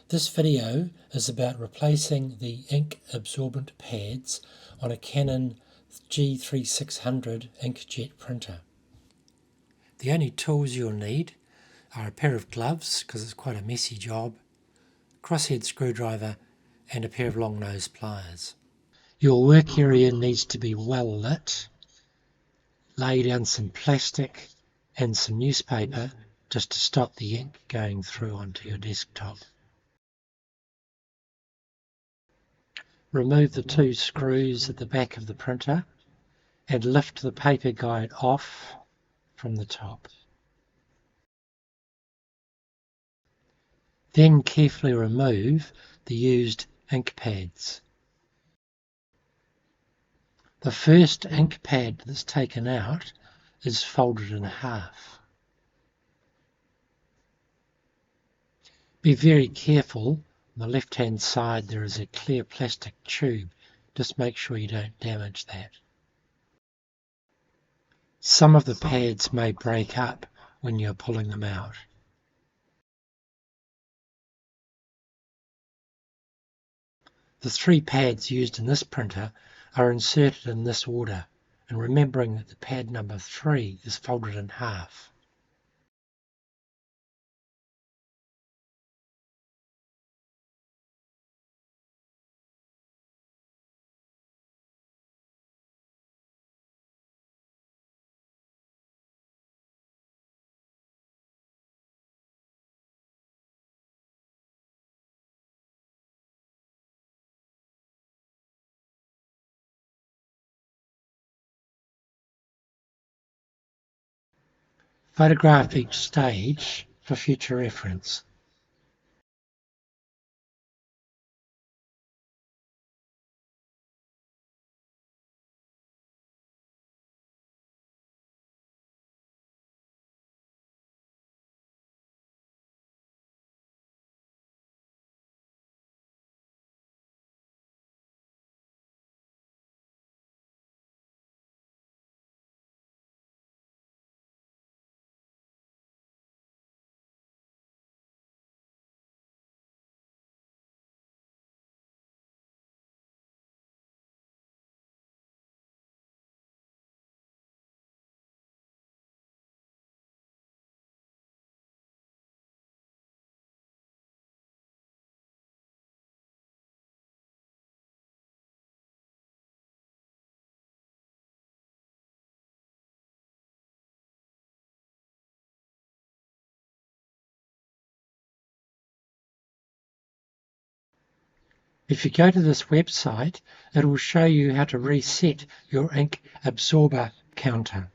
This video is about replacing the ink absorbent pads on a Canon G3600 inkjet printer. The only tools you'll need are a pair of gloves, because it's quite a messy job, crosshead screwdriver and a pair of long nose pliers. Your work area needs to be well lit. Lay down some plastic and some newspaper just to stop the ink going through onto your desktop. Remove the two screws at the back of the printer and lift the paper guide off from the top. Then carefully remove the used ink pads. The first ink pad that's taken out is folded in half. Be very careful. On the left hand side there is a clear plastic tube. Just make sure you don't damage that. Some of the pads may break up when you're pulling them out. The three pads used in this printer are inserted in this order, and remembering that the pad number 3 is folded in half. Photograph each stage for future reference. If you go to this website, it will show you how to reset your ink absorber counter.